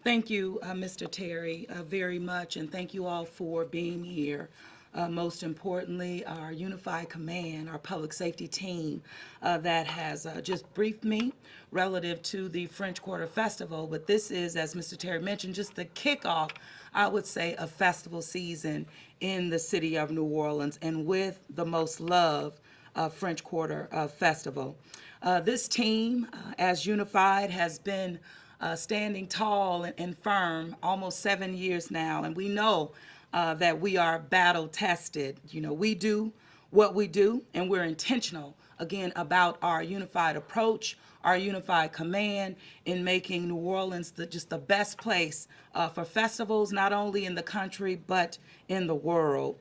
Thank you, Mr. Terry, very much, and thank you all for being here. Most importantly, our Unified Command, our public safety team that has just briefed me relative to the French Quarter Festival. But this is, as Mr. Terry mentioned, just the kickoff, I would say, of festival season in the city of New Orleans and with the most loved French Quarter Festival. This team, as unified, has been standing tall and firm almost 7 years now, and we know that we are battle tested. You know, we do what we do, and we're intentional again about our unified approach, our unified command in making New Orleans just the best place for festivals, not only in the country but in the world.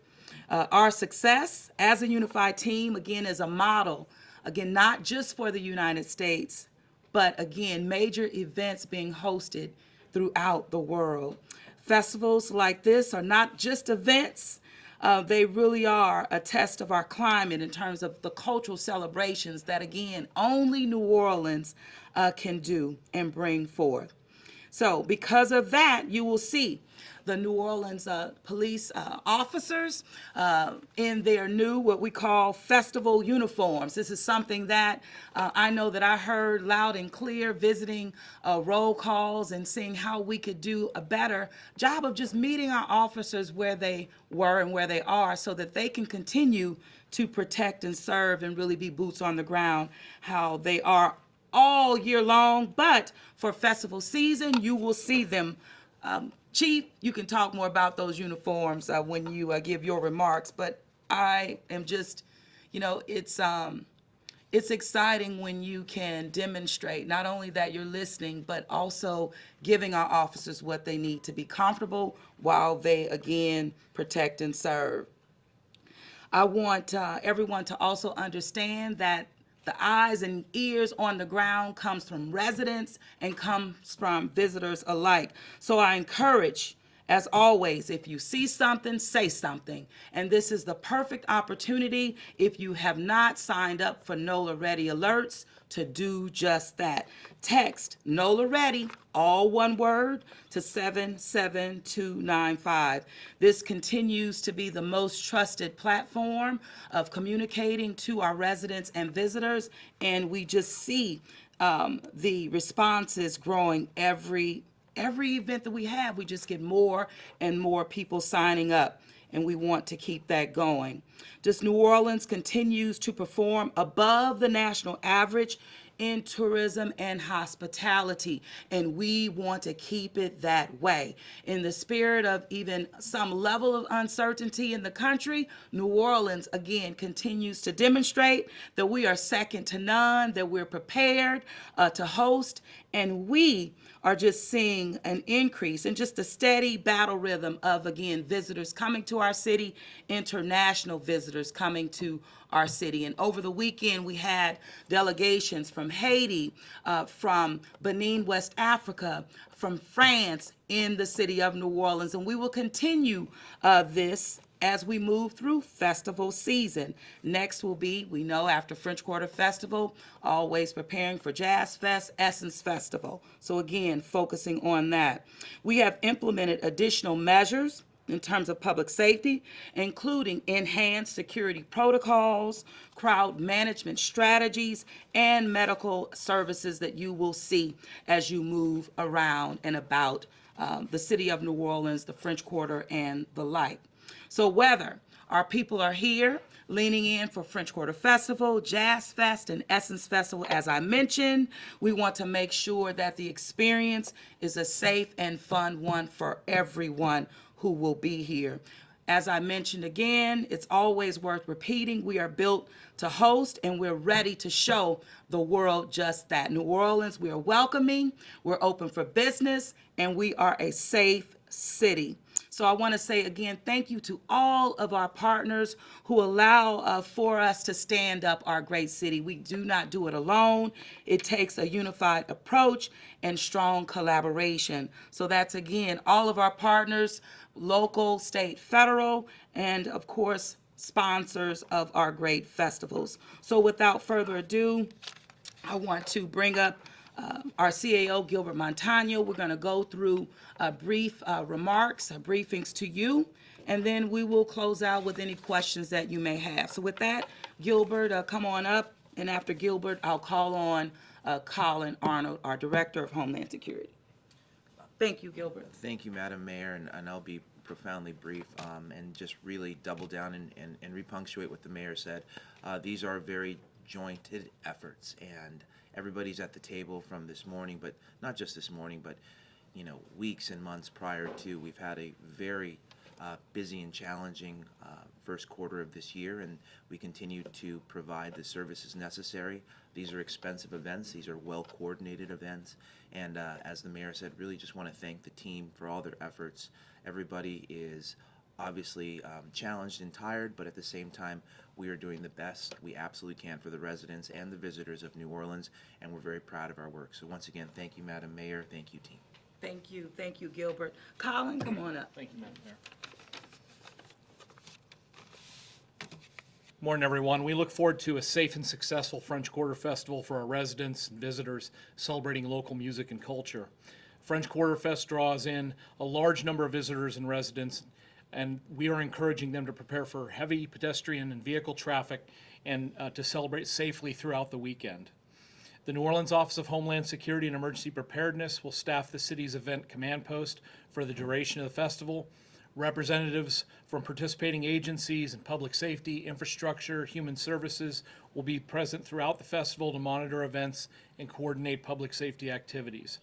Our success as a unified team, again, is a model, again, not just for the United States, but again, major events being hosted throughout the world. Festivals like this are not just events, they really are a test of our climate in terms of the cultural celebrations that, again, only New Orleans can do and bring forth. So, because of that, you will see the New Orleans police officers in their new, what we call festival uniforms. This is something that I know that I heard loud and clear visiting roll calls and seeing how we could do a better job of just meeting our officers where they were and where they are so that they can continue to protect and serve and really be boots on the ground how they are all year long, but for festival season, you will see them. Chief, you can talk more about those uniforms when you give your remarks, but I am just, it's exciting when you can demonstrate not only that you're listening, but also giving our officers what they need to be comfortable while they, again, protect and serve. I want everyone to also understand that the eyes and ears on the ground comes from residents and comes from visitors alike. So I encourage, as always, if you see something, say something. And this is the perfect opportunity, if you have not signed up for NOLA Ready alerts, to do just that. Text NOLA Ready, all one word, to 77295. This continues to be the most trusted platform of communicating to our residents and visitors, and we just see the responses growing every event that we have. We just get more and more people signing up, and we want to keep that going. Just New Orleans continues to perform above the national average in tourism and hospitality, and we want to keep it that way. In the spirit of even some level of uncertainty in the country, New Orleans again continues to demonstrate that we are second to none, that we're prepared to host, and we are just seeing an increase in just a steady battle rhythm of, again, visitors coming to our city, international visitors coming to our city. And over the weekend, we had delegations from Haiti, from Benin, West Africa, from France in the city of New Orleans. And we will continue this as we move through festival season. Next will be, we know after French Quarter Festival, always preparing for Jazz Fest, Essence Festival. So again, focusing on that. We have implemented additional measures in terms of public safety, including enhanced security protocols, crowd management strategies, and medical services that you will see as you move around and about the city of New Orleans, the French Quarter, and the like. So whether our people are here leaning in for French Quarter Festival, Jazz Fest, and Essence Festival, as I mentioned, we want to make sure that the experience is a safe and fun one for everyone who will be here. As I mentioned again, it's always worth repeating. We are built to host, and we're ready to show the world just that. New Orleans, we are welcoming, we're open for business, and we are a safe city. So I want to say again, thank you to all of our partners who allow for us to stand up our great city. We do not do it alone. It takes a unified approach and strong collaboration. So that's, again, all of our partners, local, state, federal, and of course, sponsors of our great festivals. So without further ado, I want to bring up our CAO, Gilbert Montano. We're going to go through brief remarks, briefings to you, and then we will close out with any questions that you may have. So with that, Gilbert, come on up, and after Gilbert, I'll call on Colin Arnold, our Director of Homeland Security. Thank you, Gilbert. Thank you, Madam Mayor, and I'll be profoundly brief and just really double down and repunctuate what the mayor said. These are very jointed efforts, and everybody's at the table from this morning, but not just this morning, but weeks and months prior to. We've had a very busy and challenging first quarter of this year, and we continue to provide the services necessary. These are expensive events. These are well-coordinated events. And as the mayor said, really just want to thank the team for all their efforts. Everybody is obviously challenged and tired, but at the same time, we are doing the best we absolutely can for the residents and the visitors of New Orleans, and we're very proud of our work. So once again, thank you, Madam Mayor. Thank you, team. Thank you, Gilbert. Colin, come on up. Thank you, Madam Mayor. Morning, everyone. We look forward to a safe and successful French Quarter Festival for our residents and visitors celebrating local music and culture. French Quarter Fest draws in a large number of visitors and residents, and we are encouraging them to prepare for heavy pedestrian and vehicle traffic and to celebrate safely throughout the weekend. The New Orleans Office of Homeland Security and Emergency Preparedness will staff the city's event command post for the duration of the festival. Representatives from participating agencies and public safety, infrastructure, human services will be present throughout the festival to monitor events and coordinate public safety activities.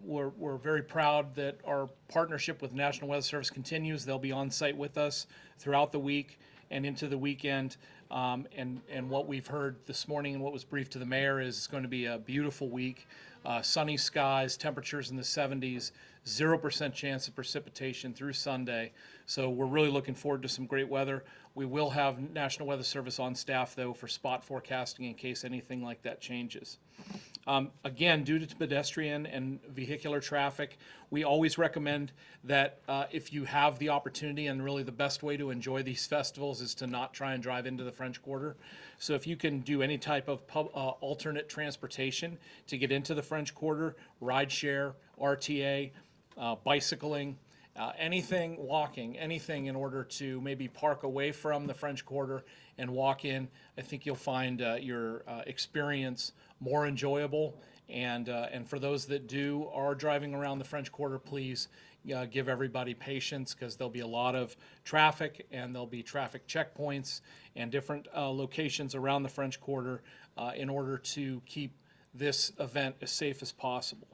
We're very proud that our partnership with National Weather Service continues. They'll be on site with us throughout the week and into the weekend. And what we've heard this morning and what was briefed to the mayor is it's going to be a beautiful week. Sunny skies, temperatures in the 70s, 0% chance of precipitation through Sunday. So we're really looking forward to some great weather. We will have National Weather Service on staff, though, for spot forecasting in case anything like that changes. Again, due to pedestrian and vehicular traffic, we always recommend that if you have the opportunity, and really the best way to enjoy these festivals is to not try and drive into the French Quarter. So if you can do any type of alternate transportation to get into the French Quarter, rideshare, RTA, bicycling, anything, walking, anything in order to maybe park away from the French Quarter and walk in, I think you'll find your experience more enjoyable. And for those that are driving around the French Quarter, please give everybody patience, because there'll be a lot of traffic and there'll be traffic checkpoints and different locations around the French Quarter in order to keep this event as safe as possible.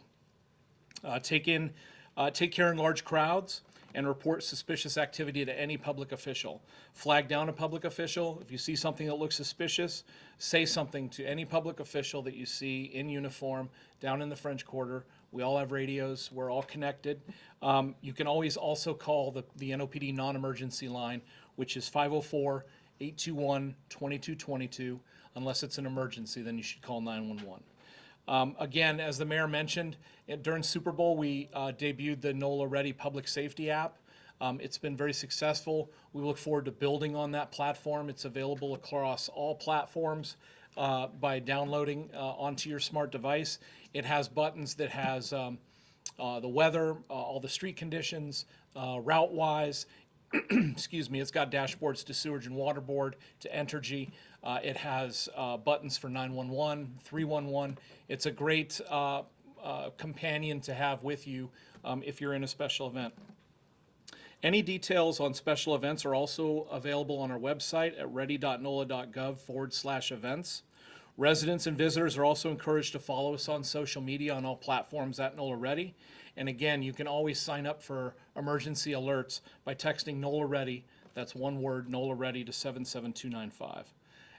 Take care in large crowds and report suspicious activity to any public official. Flag down a public official. If you see something that looks suspicious, say something to any public official that you see in uniform down in the French Quarter. We all have radios. We're all connected. You can always also call the NOPD non-emergency line, which is 504-821-2222. Unless it's an emergency, then you should call 911. Again, as the mayor mentioned, during Super Bowl, we debuted the NOLA Ready public safety app. It's been very successful. We look forward to building on that platform. It's available across all platforms by downloading onto your smart device. It has buttons that has the weather, all the street conditions, route-wise. Excuse me, it's got dashboards to Sewerage and Water Board, to Entergy. It has buttons for 911, 311. It's a great companion to have with you if you're in a special event. Any details on special events are also available on our website at ready.nola.gov/events. Residents and visitors are also encouraged to follow us on social media on all platforms at NOLA Ready. And again, you can always sign up for emergency alerts by texting NOLA Ready, that's one word, NOLA Ready, to 77295.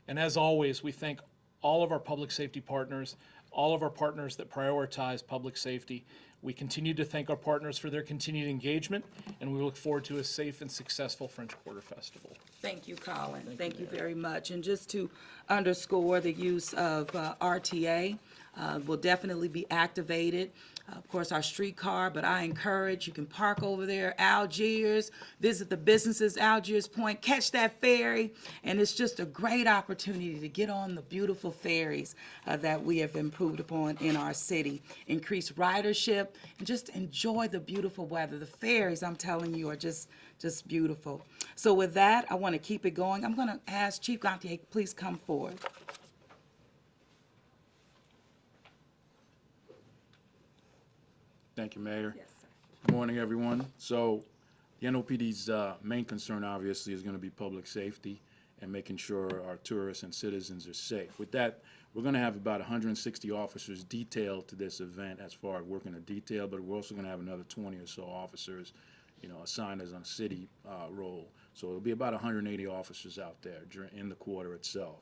And as always, we thank all of our public safety partners, all of our partners that prioritize public safety. We continue to thank our partners for their continued engagement, and we look forward to a safe and successful French Quarter Festival. Thank you, Colin. Thank you very much. And just to underscore, the use of RTA will definitely be activated of course, our streetcar, but I encourage, you can park over there, Algiers, visit the businesses, Algiers Point, catch that ferry, and it's just a great opportunity to get on the beautiful ferries that we have improved upon in our city, increase ridership, and just enjoy the beautiful weather. The ferries, I'm telling you, are just beautiful. So with that, I want to keep it going. I'm going to ask Chief Gantier, please come forward. Thank you, Mayor. Yes, sir. Good morning, everyone. So the NOPD's main concern, obviously, is going to be public safety and making sure our tourists and citizens are safe. With that, we're going to have about 160 officers detailed to this event as far as working a detail, but we're also going to have another 20 or so officers, assigned as on a city role. So it'll be about 180 officers out there in the quarter itself.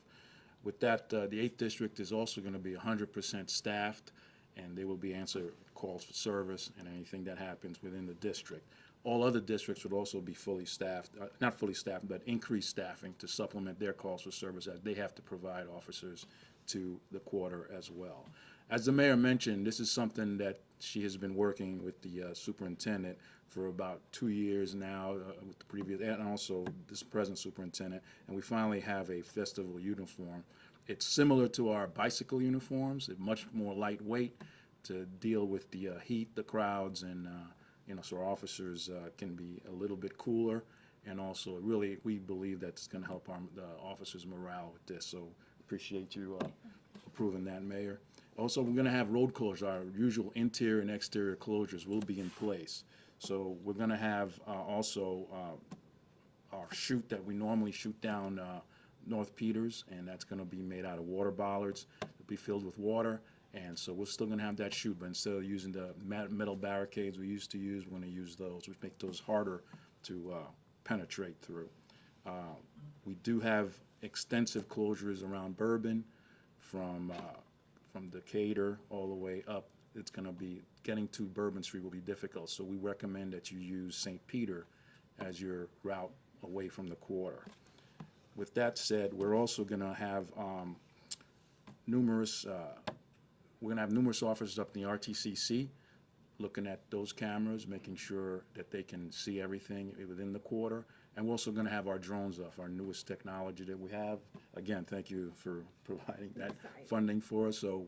With that, the 8th District is also going to be 100% staffed, and they will be answering calls for service and anything that happens within the district. All other districts would also be fully staffed, not fully staffed, but increased staffing to supplement their calls for service as they have to provide officers to the quarter as well. As the mayor mentioned, this is something that she has been working with the superintendent for about 2 years now, with the previous, and also this present superintendent, and we finally have a festival uniform. It's similar to our bicycle uniforms. It's much more lightweight to deal with the heat, the crowds, and so our officers can be a little bit cooler. And also, really, we believe that's going to help the officers' morale with this. So appreciate you approving that, Mayor. Also, we're going to have road closures. Our usual interior and exterior closures will be in place. So we're going to have also our chute that we normally shoot down North Peters, and that's going to be made out of water bollards. It'll be filled with water, and so we're still going to have that chute, but instead of using the metal barricades we used to use, we're going to use those, which make those harder to penetrate through. We do have extensive closures around Bourbon from Decatur all the way up. It's going to be getting to Bourbon Street will be difficult, so we recommend that you use St. Peter as your route away from the quarter. With that said, we're also going to have numerous officers up in the RTCC looking at those cameras, making sure that they can see everything within the quarter. And we're also going to have our drones off, our newest technology that we have. Again, thank you for providing that funding for us. So,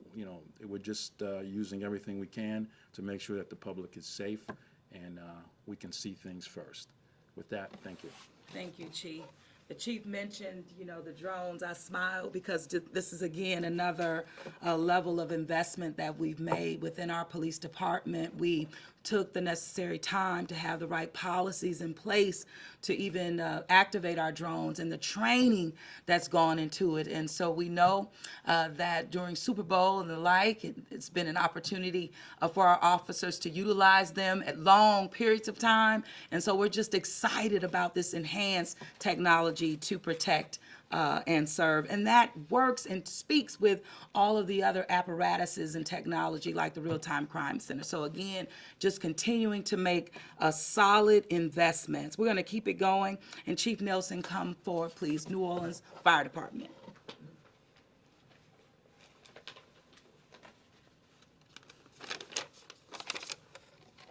we're just using everything we can to make sure that the public is safe and we can see things first. With that, thank you. Thank you, Chief. The chief mentioned, the drones. I smiled because this is, again, another level of investment that we've made within our police department. We took the necessary time to have the right policies in place to even activate our drones and the training that's gone into it. And so we know that during Super Bowl and the like, it's been an opportunity for our officers to utilize them at long periods of time. And so we're just excited about this enhanced technology to protect and serve. And that works and speaks with all of the other apparatuses and technology like the Real-Time Crime Center. So again, just continuing to make solid investments. We're going to keep it going. And Chief Nelson, come forward, please. New Orleans Fire Department.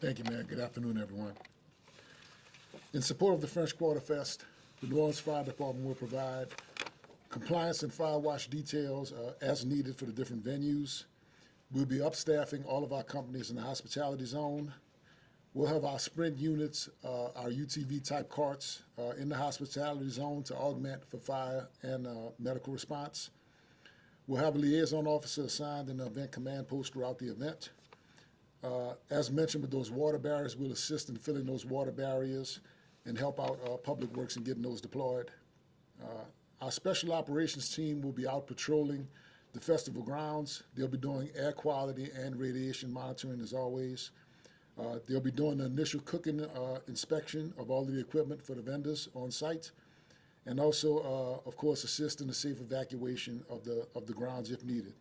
Thank you, Mayor. Good afternoon, everyone. In support of the French Quarter Fest, the New Orleans Fire Department will provide compliance and fire watch details as needed for the different venues. We'll be upstaffing all of our companies in the hospitality zone. We'll have our sprint units, our UTV-type carts in the hospitality zone to augment for fire and medical response. We'll have a liaison officer assigned in the event command post throughout the event. As mentioned with those water barriers, we'll assist in filling those water barriers and help out Public Works in getting those deployed. Our special operations team will be out patrolling the festival grounds. They'll be doing air quality and radiation monitoring as always. They'll be doing the initial cooking inspection of all of the equipment for the vendors on site, and also, of course, assist in the safe evacuation of the grounds if needed.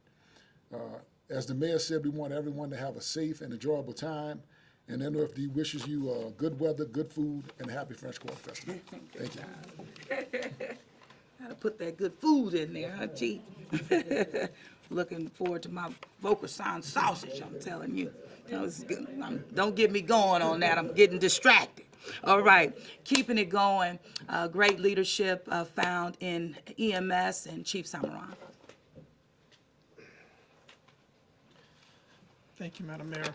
As the mayor said, we want everyone to have a safe and enjoyable time, and NOFD wishes you good weather, good food, and a happy French Quarter Festival. Thank you. Gotta put that good food in there, huh, Chief? looking forward to my vocal sound sausage, I'm telling you. Don't get me going on that, I'm getting distracted. All right, keeping it going, great leadership found in EMS and Chief Samaran. Thank you, Madam Mayor.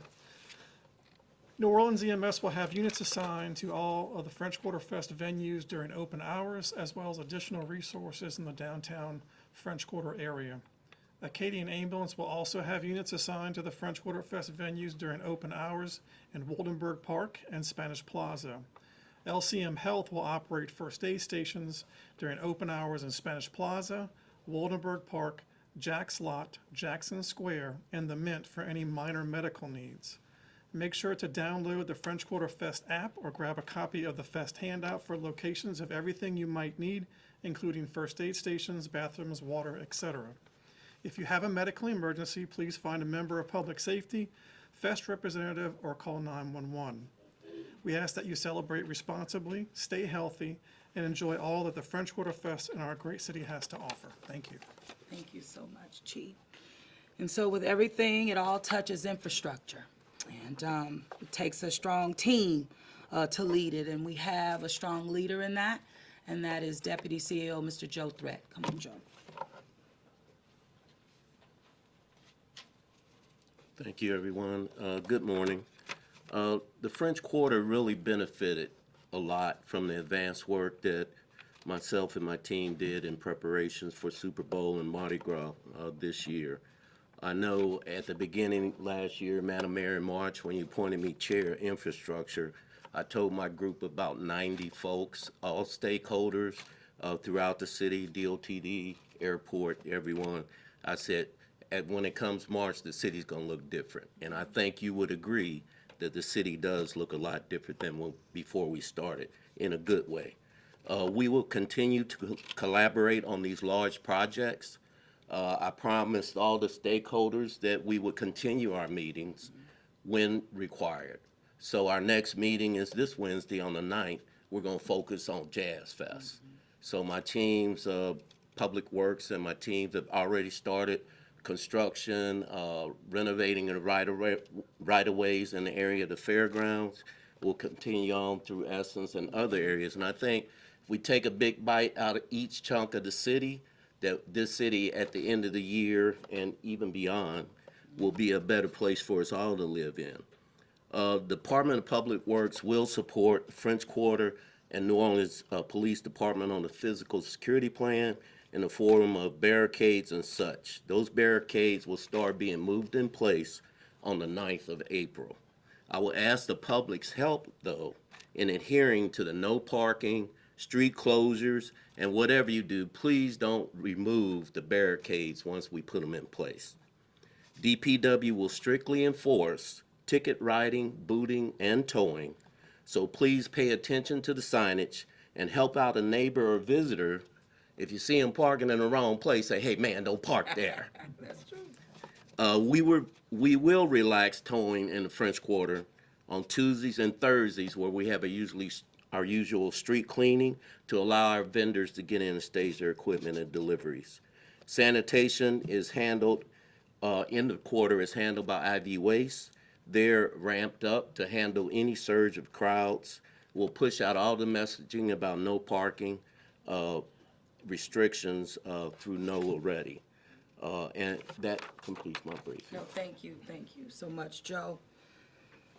New Orleans EMS will have units assigned to all of the French Quarter Fest venues during open hours, as well as additional resources in the downtown French Quarter area. Acadian Ambulance will also have units assigned to the French Quarter Fest venues during open hours in Woldenberg Park and Spanish Plaza. LCM Health will operate first aid stations during open hours in Spanish Plaza, Woldenberg Park, Jack's Lot, Jackson Square, and the Mint for any minor medical needs. Make sure to download the French Quarter Fest app or grab a copy of the Fest handout for locations of everything you might need, including first aid stations, bathrooms, water, etc. If you have a medical emergency, please find a member of public safety, Fest representative, or call 911. We ask that you celebrate responsibly, stay healthy, and enjoy all that the French Quarter Fest in our great city has to offer. Thank you. Thank you so much, Chief. And so with everything, it all touches infrastructure. And it takes a strong team to lead it, and we have a strong leader in that, and that is Deputy CEO, Mr. Joe Threat. Come on, Joe. Thank you, everyone. Good morning. The French Quarter really benefited a lot from the advanced work that myself and my team did in preparations for Super Bowl and Mardi Gras this year. I know at the beginning last year, Madam Mayor, in March, when you appointed me chair of infrastructure, I told my group about 90 folks, all stakeholders throughout the city, DOTD, airport, everyone. I said, when it comes March, the city's gonna look different. And I think you would agree that the city does look a lot different than before we started, in a good way. We will continue to collaborate on these large projects. I promised all the stakeholders that we would continue our meetings when required. So our next meeting is this Wednesday on the 9th. We're gonna focus on Jazz Fest. So my teams, Public Works and my teams have already started construction, renovating the right-of-ways in the area of the fairgrounds. We'll continue on through Essence and other areas. And I think if we take a big bite out of each chunk of the city, that this city at the end of the year and even beyond will be a better place for us all to live in. Department of Public Works will support the French Quarter and New Orleans Police Department on the physical security plan in the form of barricades and such. Those barricades will start being moved in place on the 9th of April. I will ask the public's help, though, in adhering to the no parking, street closures, and whatever you do, please don't remove the barricades once we put them in place. DPW will strictly enforce ticket writing, booting, and towing, so please pay attention to the signage and help out a neighbor or visitor. If you see them parking in the wrong place, say, hey, man, don't park there. That's true. We will relax towing in the French Quarter on Tuesdays and Thursdays, where we have our usual street cleaning to allow our vendors to get in and stage their equipment and deliveries. Sanitation is handled, in the quarter is handled by IV Waste. They're ramped up to handle any surge of crowds. We'll push out all the messaging about no parking restrictions through NOLA Ready. And that completes my briefing. No, thank you so much, Joe.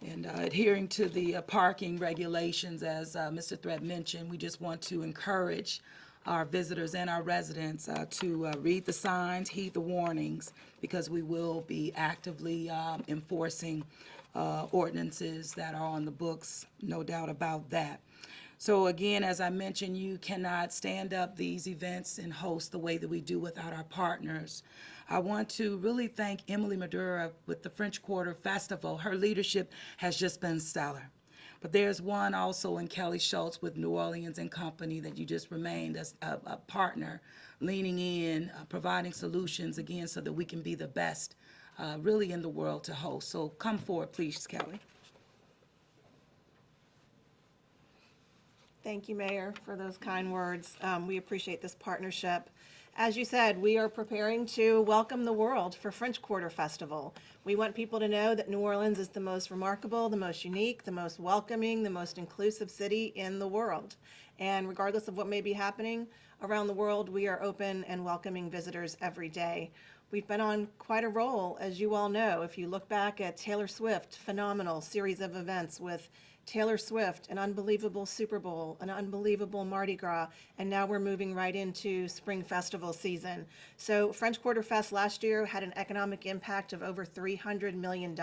And adhering to the parking regulations, as Mr. Threat mentioned, we just want to encourage our visitors and our residents to read the signs, heed the warnings, because we will be actively enforcing ordinances that are on the books, no doubt about that. So again, as I mentioned, you cannot stand up these events and host the way that we do without our partners. I want to really thank Emily Madura with the French Quarter Festival. Her leadership has just been stellar. But there's one also in Kelly Schultz with New Orleans and Company that you just remained as a partner, leaning in, providing solutions again so that we can be the best really in the world to host. So come forward, please, Kelly. Thank you, Mayor, for those kind words. We appreciate this partnership. As you said, we are preparing to welcome the world for French Quarter Festival. We want people to know that New Orleans is the most remarkable, the most unique, the most welcoming, the most inclusive city in the world. And regardless of what may be happening around the world, we are open and welcoming visitors every day. We've been on quite a roll, as you all know. If you look back at Taylor Swift, phenomenal series of events with Taylor Swift, an unbelievable Super Bowl, an unbelievable Mardi Gras, and now we're moving right into spring festival season. So French Quarter Fest last year had an economic impact of over $300 million,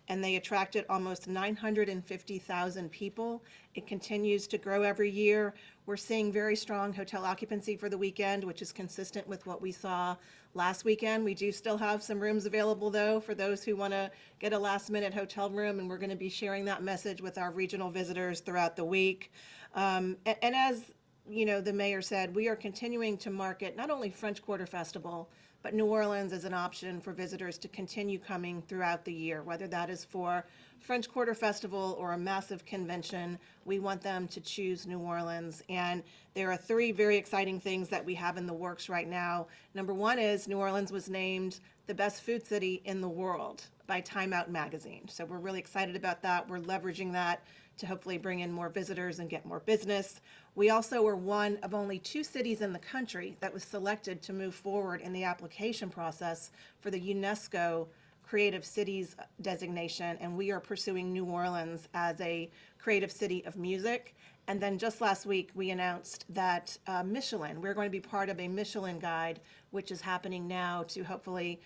and they attracted almost 950,000 people. It continues to grow every year. We're seeing very strong hotel occupancy for the weekend, which is consistent with what we saw last weekend. We do still have some rooms available, though, for those who want to get a last-minute hotel room, and we're going to be sharing that message with our regional visitors throughout the week. And as you know, the mayor said, we are continuing to market not only French Quarter Festival, but New Orleans as an option for visitors to continue coming throughout the year, whether that is for French Quarter Festival or a massive convention. We want them to choose New Orleans. And there are 3 very exciting things that we have in the works right now. Number 1 is New Orleans was named the best food city in the world by Time Out magazine. So we're really excited about that. We're leveraging that to hopefully bring in more visitors and get more business. We also were one of only 2 cities in the country that was selected to move forward in the application process for the UNESCO Creative Cities designation, and we are pursuing New Orleans as a creative city of music. And then just last week, we announced that Michelin, we're going to be part of a Michelin guide, which is happening now to hopefully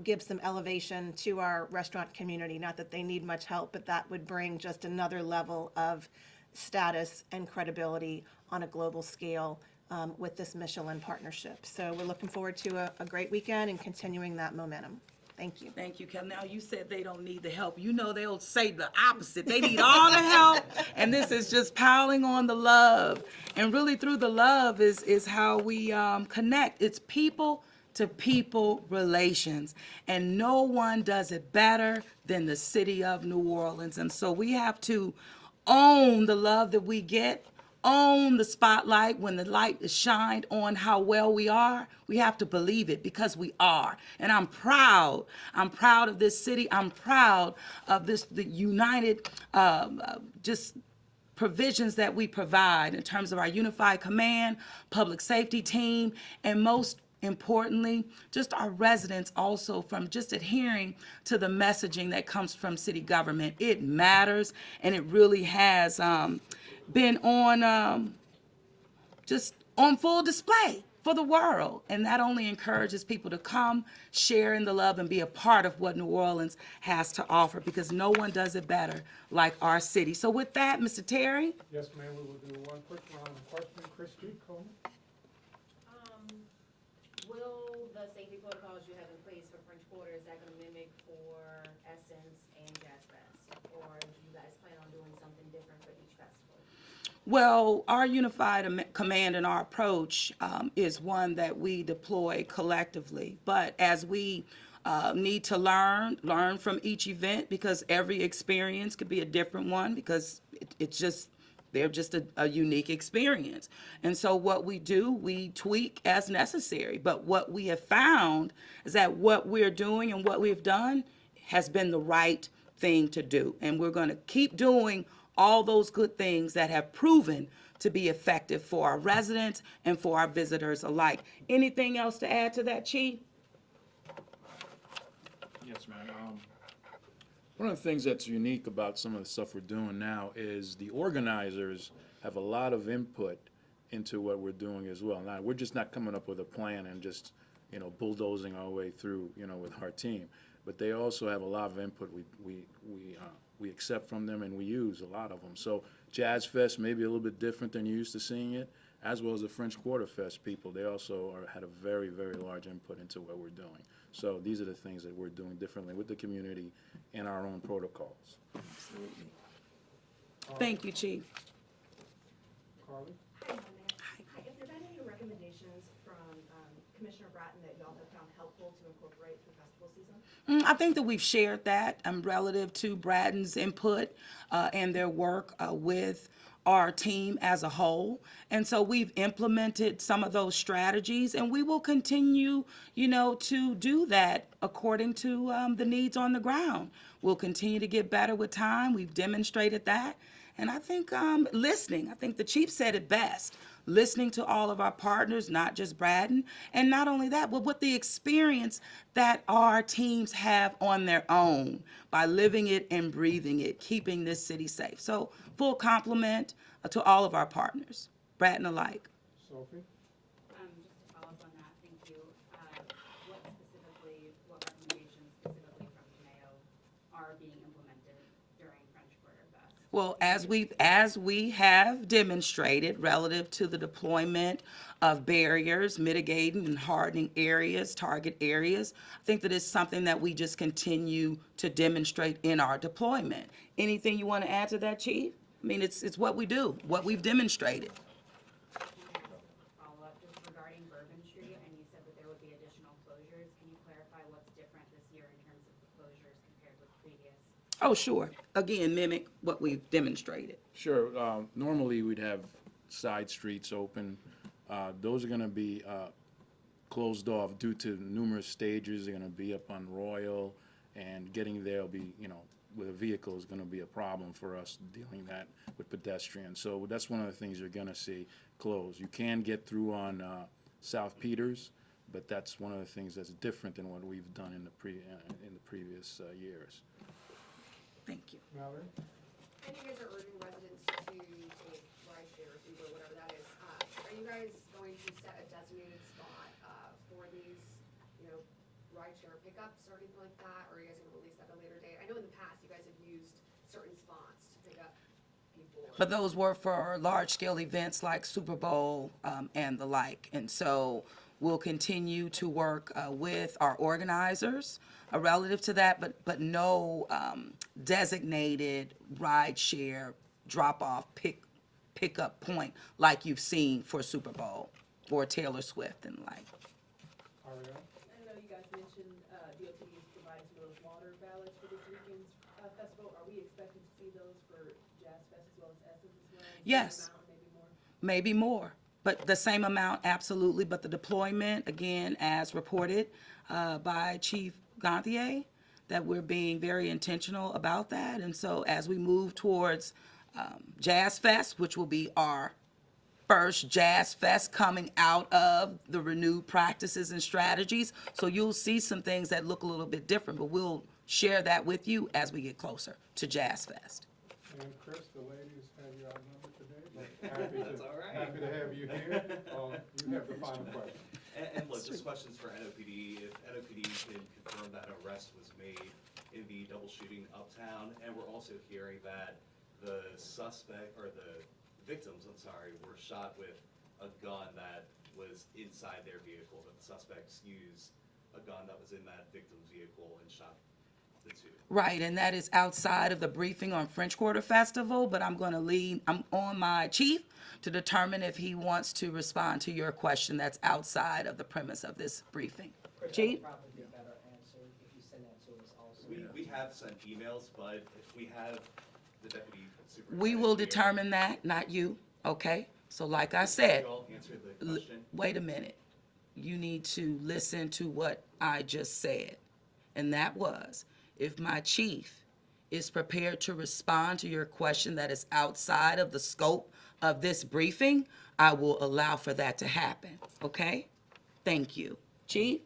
give some elevation to our restaurant community. Not that they need much help, but that would bring just another level of status and credibility on a global scale with this Michelin partnership. So we're looking forward to a great weekend and continuing that momentum. Thank you. Thank you, Kelly. Now, you said they don't need the help. You know they'll say the opposite. They need all the help, and this is just piling on the love. And really through the love is how we connect. It's people to people relations, and no one does it better than the city of New Orleans. And so we have to own the love that we get, own the spotlight when the light is shined on how well we are. We have to believe it because we are. And I'm proud. I'm proud of this city. I'm proud of the united just provisions that we provide in terms of our unified command, public safety team, and most importantly, just our residents also from just adhering to the messaging that comes from city government. It matters, and it really has been on just on full display for the world. And that only encourages people to come, share in the love, and be a part of what New Orleans has to offer, because no one does it better like our city. So with that, Mr. Terry? Yes, ma'am, we will do one quick round of questioning. Christie, Coleman? Will the safety protocols you have in place for French Quarter, is that gonna mimic for Essence and Jazz Fest? Or do you guys plan on doing something different for each festival? Well, our unified command and our approach is one that we deploy collectively. But as we need to learn from each event, because every experience could be a different one, because they're just a unique experience. And so what we do, we tweak as necessary. But what we have found is that what we're doing and what we've done has been the right thing to do. And we're going to keep doing all those good things that have proven to be effective for our residents and for our visitors alike. Anything else to add to that, Chief? Yes, ma'am. One of the things that's unique about some of the stuff we're doing now is the organizers have a lot of input into what we're doing as well. Now, we're just not coming up with a plan and just, bulldozing our way through, with our team. But they also have a lot of input we accept from them, and we use a lot of them. So Jazz Fest may be a little bit different than you're used to seeing it, as well as the French Quarter Fest people. They also had a very, very large input into what we're doing. So these are the things that we're doing differently with the community and our own protocols. Absolutely. Thank you, Chief. Carly? Hi, if there been any recommendations from Commissioner Bratton that y'all have found helpful to incorporate through festival season? I think that we've shared that relative to Bratton's input and their work with our team as a whole. And so we've implemented some of those strategies, and we will continue, to do that according to the needs on the ground. We'll continue to get better with time. We've demonstrated that. And I think listening, I think the chief said it best, listening to all of our partners, not just Braden. And not only that, but with the experience that our teams have on their own by living it and breathing it, keeping this city safe. So full compliment to all of our partners, Braden alike. Sophie? Just to follow up on that, thank you. What recommendations specifically from Mayo are being implemented during French Quarter Fest? Well, as we have demonstrated relative to the deployment of barriers, mitigating and hardening areas, target areas, I think that is something that we just continue to demonstrate in our deployment. Anything you want to add to that, Chief? I mean, it's what we do, what we've demonstrated. Follow up just regarding Bourbon Street, and you said that there would be additional closures. Can you clarify what's different this year in terms of the closures compared with previous? Oh, sure. Again, mimic what we've demonstrated. Sure. Normally, we'd have side streets open. Those are going to be closed off due to numerous stages. They're going to be up on Royal, and getting there will be, with a vehicle is going to be a problem for us dealing that with pedestrians. So that's one of the things you're going to see closed. You can get through on South Peters, but that's one of the things that's different than what we've done in the previous years. Thank you. Mallory? And you guys are urging residents to take rideshare or Uber, whatever that is. Are you guys going to set a designated spot for these, rideshare pickups or anything like that? Or are you guys going to release that at a later date? I know in the past you guys have used certain spots to pick up people. But those were for large-scale events like Super Bowl and the like. And so we'll continue to work with our organizers relative to that, but no designated ride-share drop-off pickup point like you've seen for Super Bowl or Taylor Swift and the like. Ariel? I know you guys mentioned DOT is providing some of those water ballots for this weekend's festival. Are we expecting to see those for Jazz Fest as well as Essence as well? Yes. Same amount, maybe more? Maybe more, but the same amount, absolutely. But the deployment, again, as reported by Chief Gantier, that we're being very intentional about that. And so as we move towards Jazz Fest, which will be our first Jazz Fest coming out of the renewed practices and strategies, so you'll see some things that look a little bit different, but we'll share that with you as we get closer to Jazz Fest. And Chris, the ladies have you outnumbered today, but happy to have you here. You have the final question. And look, this question's for NOPD. If NOPD can confirm that arrest was made in the double shooting uptown, and we're also hearing that the victims, were shot with a gun that was inside their vehicle, that the suspects used a gun that was in that victim's vehicle and shot the two. Right, and that is outside of the briefing on French Quarter Festival, but I'm on my chief to determine if he wants to respond to your question that's outside of the premise of this briefing. Chief? Probably be a better answer if you send that to us also. We have sent emails, but if we have the deputy superintendent. We will here- determine that, not you, okay? So like I said, You all answer the question. wait a minute. You need to listen to what I just said. And that was, if my chief is prepared to respond to your question that is outside of the scope of this briefing, I will allow for that to happen, okay? Thank you. Chief?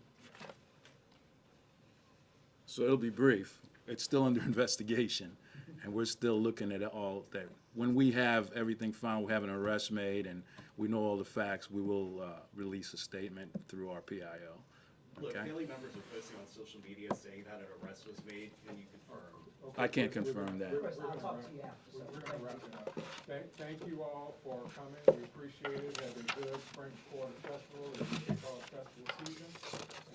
So it'll be brief. It's still under investigation, and we're still looking at all that. When we have everything found, we have an arrest made, and we know all the facts, we will release a statement through our PIO. Look, Okay? family members are posting on social media saying that an arrest was made. Can you confirm? I can't confirm that. Chris, I'll talk to you after. So We're gonna wrap it up. Thank you all for coming. We appreciate it. Have a good French Quarter Festival and kickoff festival season.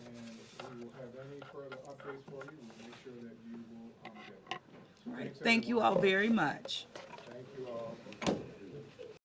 And if we will have any further updates for you, we'll make sure that you will get them. All right. Thank you all very much.